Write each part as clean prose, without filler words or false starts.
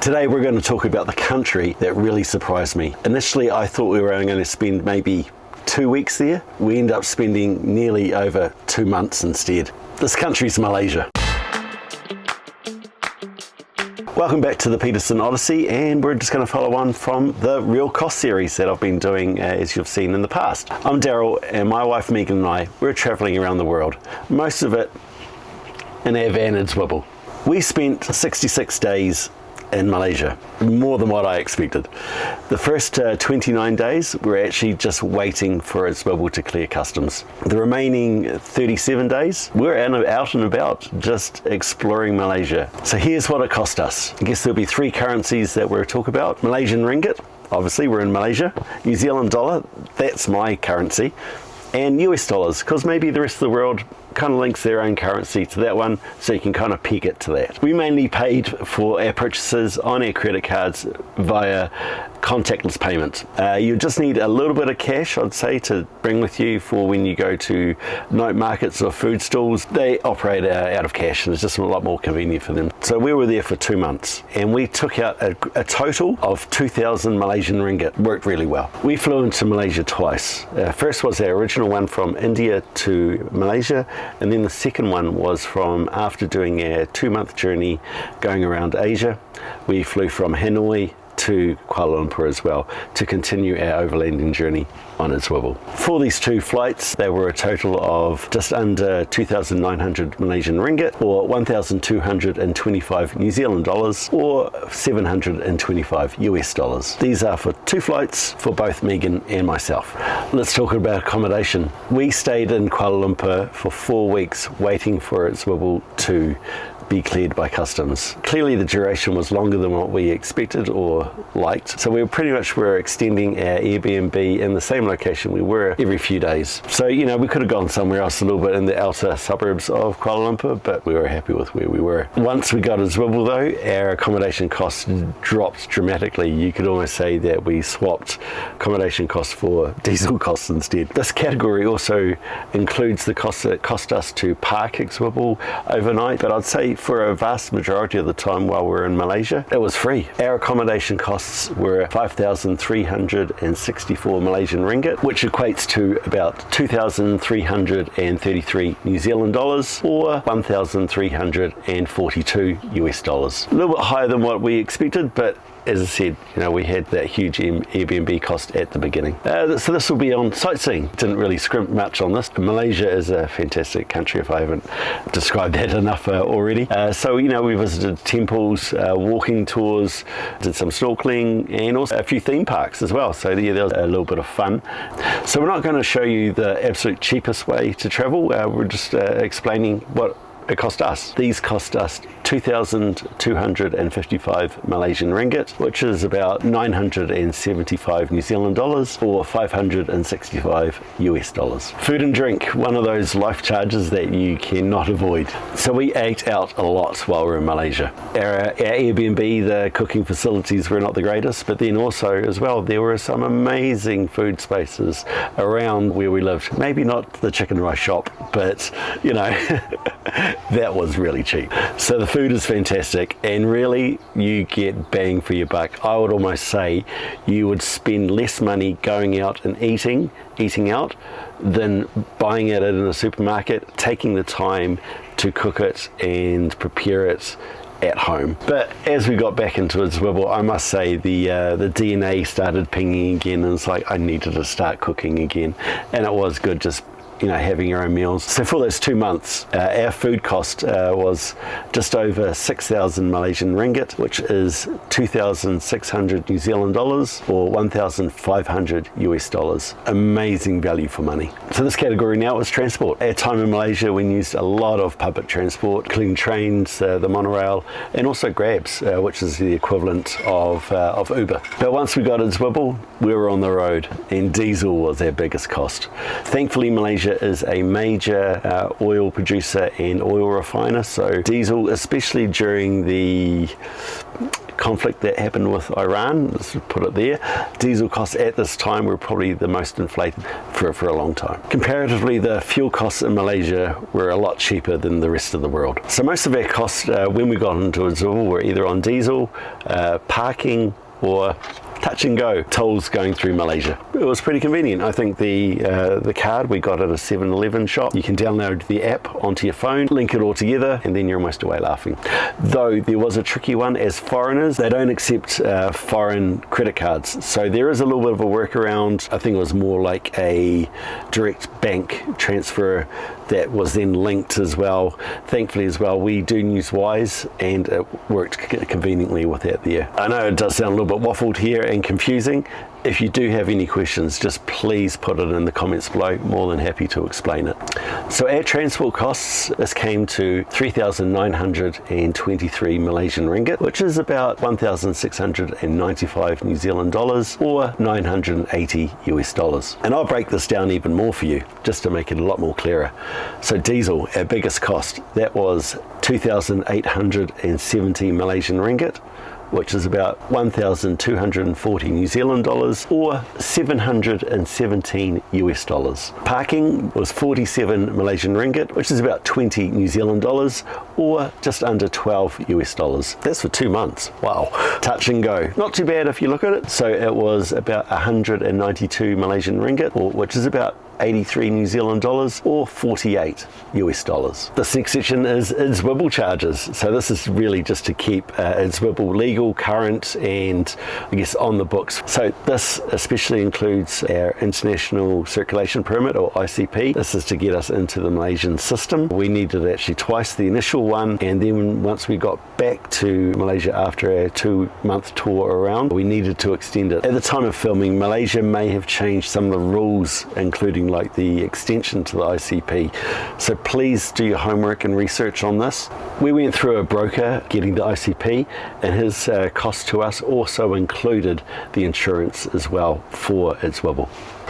Today we're going to talk about the country that really surprised me. Initially I thought we were only going to spend maybe 2 weeks there. We end up spending nearly over 2 months instead. This country's Malaysia. Welcome back to the Peterson Odyssey, and we're just going to follow on from the Real Cost series that I've been doing as you've seen in the past. I'm Darryl, and my wife Megan and I, we're travelling around the world, most of it in our van at Zwibble. We spent 66 days in Malaysia, more than what I expected. The first 29 days we're actually just waiting for Zwibble to clear customs. The remaining 37 days we're out and about just exploring Malaysia. So here's what it cost us. I guess there'll be three currencies that we'll talk about. Malaysian ringgit, obviously we're in Malaysia. New Zealand dollar, that's my currency. And US dollars, because maybe the rest of the world kind of links their own currency to that one, so you can kind of peg it to that. We mainly paid for our purchases on our credit cards via contactless payment. You just need a little bit of cash, I'd say, to bring with you for when you go to night markets or food stalls. They operate out of cash, and it's just a lot more convenient for them. So we were there for 2 months, and we took out a total of 2,000 Malaysian ringgit. Worked really well. We flew into Malaysia twice. First was our original one from India to Malaysia, and then the second one was from after doing a 2-month journey going around Asia. We flew from Hanoi to Kuala Lumpur as well to continue our overlanding journey on Zwibble. For these two flights, they were a total of just under 2,900 Malaysian ringgit, or 1,225 New Zealand dollars, or 725 US dollars. These are for two flights for both Megan and myself. Let's talk about accommodation. We stayed in Kuala Lumpur for 4 weeks waiting for Zwibble to be cleared by customs. Clearly the duration was longer than what we expected or liked, so we pretty much were extending our Airbnb in the same location we were every few days. So, you know, we could have gone somewhere else a little bit in the outer suburbs of Kuala Lumpur, but we were happy with where we were. Once we got to Zwibble though, our accommodation costs dropped dramatically. You could almost say that we swapped accommodation costs for diesel costs instead. This category also includes the costs that it cost us to park at Zwibble overnight, but I'd say for a vast majority of the time while we were in Malaysia, it was free. Our accommodation costs were 5,364 Malaysian ringgit, which equates to about 2,333 New Zealand dollars, or 1,342 US dollars. A little bit higher than what we expected, but as I said, you know, we had that huge Airbnb cost at the beginning. So this will be on sightseeing. Didn't really scrimp much on this. Malaysia is a fantastic country, if I haven't described that enough already. So, you know, we visited temples, walking tours, did some snorkeling, and also a few theme parks as well. So yeah, there was a little bit of fun. So we're not going to show you the absolute cheapest way to travel. We're just explaining what it cost us. These cost us 2,255 Malaysian ringgit, which is about 975 New Zealand dollars, or 565 US dollars. Food and drink, one of those life charges that you cannot avoid. So we ate out a lot while we were in Malaysia. Our Airbnb, the cooking facilities were not the greatest, but then also as well, there were some amazing food spaces around where we lived. Maybe not the chicken rice shop, but you know, that was really cheap. So the food is fantastic, and really you get bang for your buck. I would almost say you would spend less money going out and eating out than buying it in a supermarket, taking the time to cook it and prepare it at home. But as we got back into Zwibble, I must say the DNA started pinging again, and it's like I needed to start cooking again, and it was good just, you know, having your own meals. So for those 2 months, our food cost was just over 6,000 Malaysian ringgit, which is 2,600 New Zealand dollars, or 1,500 US dollars. Amazing value for money. So this category now is transport. Our time in Malaysia, we used a lot of public transport, including trains, the monorail, and also Grabs, which is the equivalent of Uber. But once we got to Zwibble, we were on the road, and diesel was our biggest cost. Thankfully, Malaysia is a major oil producer and oil refiner, so diesel, especially during the conflict that happened with Iran, let's put it there, diesel costs at this time were probably the most inflated for a long time. Comparatively, the fuel costs in Malaysia were a lot cheaper than the rest of the world. So most of our costs when we got into Zwibble were either on diesel, parking, or touch and go tolls going through Malaysia. It was pretty convenient. I think the card we got at a 7-Eleven shop, you can download the app onto your phone, link it all together, and then you're almost away laughing. Though there was a tricky one, as foreigners, they don't accept foreign credit cards. So there is a little bit of a workaround. I think it was more like a direct bank transfer that was then linked as well. Thankfully as well, we do use Wise, and it worked conveniently with that there. I know it does sound a little bit waffled here and confusing. If you do have any questions, just please put it in the comments below. More than happy to explain it. So our transport costs, this came to 3,923 Malaysian ringgit, which is about 1,695 New Zealand dollars or 980 US dollars. And I'll break this down even more for you, just to make it a lot more clearer. So diesel, our biggest cost, that was 2,870 Malaysian ringgit, which is about 1,240 New Zealand dollars or 717 US dollars. Parking was 47 Malaysian ringgit, which is about 20 New Zealand dollars or just under 12 US dollars. That's for 2 months. Wow. Touch and go. Not too bad if you look at it. So it was about 192 Malaysian ringgit, which is about 83 New Zealand dollars or 48 US dollars. This next section is Zwibble charges. So this is really just to keep Zwibble legal, current, and I guess on the books. So this especially includes our International Circulation Permit, or ICP. This is to get us into the Malaysian system. We needed actually twice, the initial one, and then once we got back to Malaysia after our 2-month tour around, we needed to extend it. At the time of filming, Malaysia may have changed some of the rules, including like the extension to the ICP. So please do your homework and research on this. We went through a broker getting the ICP, and his cost to us also included the insurance as well for Zwibble.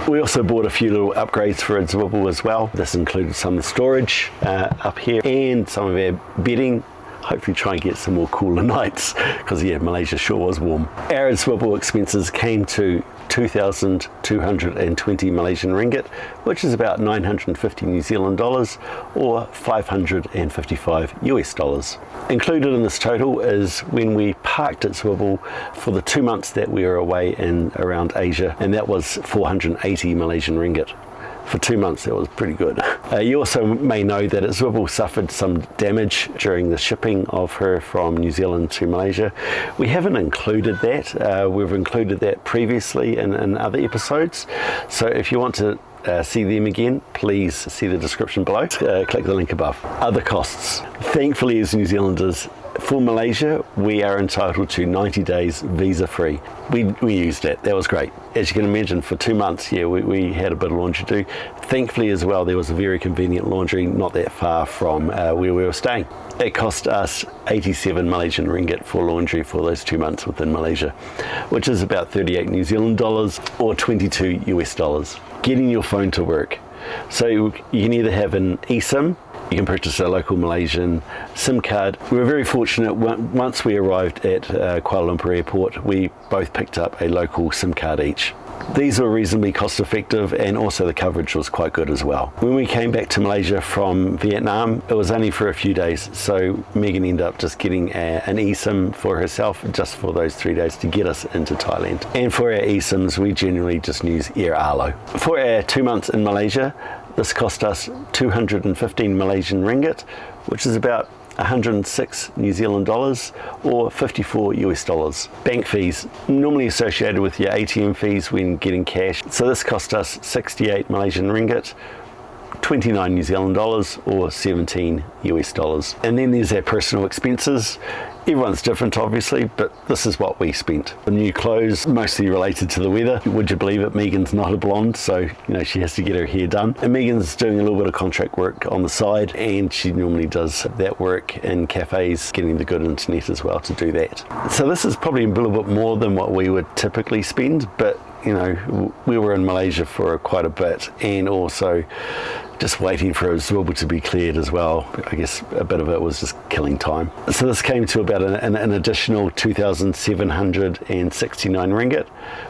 We also bought a few little upgrades for Zwibble as well. This included some of the storage up here and some of our bedding. Hopefully try and get some more cooler nights, because yeah, Malaysia sure was warm. Our Zwibble expenses came to 2,220 Malaysian ringgit, which is about 950 New Zealand dollars or 555 US dollars. Included in this total is when we parked at Zwibble for the 2 months that we were away in around Asia, and that was 480 Malaysian ringgit. For 2 months, that was pretty good. You also may know that Zwibble suffered some damage during the shipping of her from New Zealand to Malaysia. We haven't included that. We've included that previously in other episodes. So if you want to see them again, please see the description below. Click the link above. Other costs. Thankfully, as New Zealanders, for Malaysia, we are entitled to 90 days visa-free. We used that. That was great. As you can imagine, for 2 months, yeah, we had a bit of laundry to do. Thankfully as well, there was a very convenient laundry not that far from where we were staying. It cost us 87 Malaysian ringgit for laundry for those 2 months within Malaysia, which is about 38 New Zealand dollars or 22 US dollars. Getting your phone to work. So you can either have an eSIM, you can purchase a local Malaysian SIM card. We were very fortunate. Once we arrived at Kuala Lumpur Airport, we both picked up a local SIM card each. These were reasonably cost effective, and also the coverage was quite good as well. When we came back to Malaysia from Vietnam, it was only for a few days, so Megan ended up just getting an eSIM for herself just for those 3 days to get us into Thailand. And for our eSIMs, we generally just use Air Arlo. For our 2 months in Malaysia, this cost us 215 Malaysian ringgit, which is about 106 New Zealand dollars or 54 US dollars. Bank fees, normally associated with your ATM fees when getting cash. So this cost us 68 Malaysian ringgit, 29 New Zealand dollars or 17 US dollars. And then there's our personal expenses. Everyone's different obviously, but this is what we spent. The new clothes, mostly related to the weather. Would you believe it, Megan's not a blonde, so she has to get her hair done. And Megan's doing a little bit of contract work on the side, and she normally does that work in cafes, getting the good internet as well to do that. So this is probably a little bit more than what we would typically spend, but you know, we were in Malaysia for quite a bit, and also just waiting for Zwibble to be cleared as well. I guess a bit of it was just killing time. So this came to about an additional 2,769 ringgit,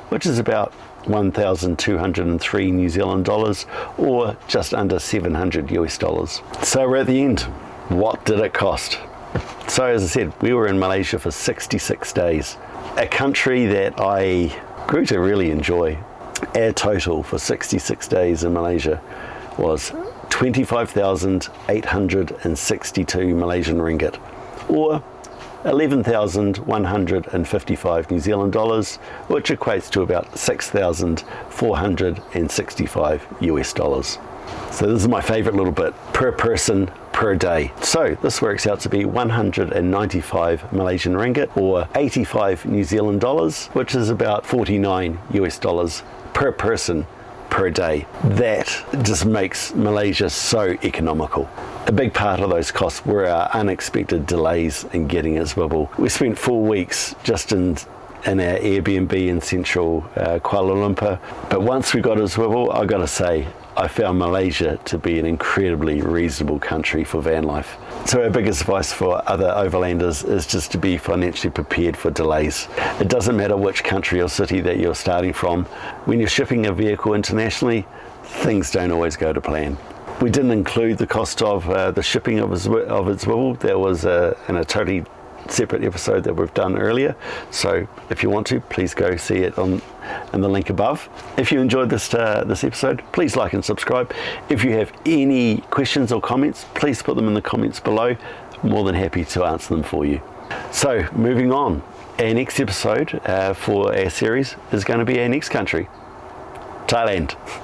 which is about 1,203 New Zealand dollars, or just under 700 US dollars. So we're at the end. What did it cost? So as I said, we were in Malaysia for 66 days, a country that I grew to really enjoy. Our total for 66 days in Malaysia was 25,862 Malaysian ringgit, or 11,155 New Zealand dollars, which equates to about 6,465 US dollars. So this is my favorite little bit, per person per day. So this works out to be 195 Malaysian ringgit, or 85 New Zealand dollars, which is about 49 US dollars per person per day. That just makes Malaysia so economical. A big part of those costs were our unexpected delays in getting at Zwibble. We spent 4 weeks just in our Airbnb in central Kuala Lumpur, but once we got to Zwibble, I gotta say, I found Malaysia to be an incredibly reasonable country for van life. So our biggest advice for other overlanders is just to be financially prepared for delays. It doesn't matter which country or city that you're starting from. When you're shipping a vehicle internationally, things don't always go to plan. We didn't include the cost of the shipping of Zwibble. That was in a totally separate episode that we've done earlier. So if you want to, please go see it in the link above. If you enjoyed this episode, please like and subscribe. If you have any questions or comments, please put them in the comments below. More than happy to answer them for you. So moving on, our next episode for our series is going to be our next country, Thailand.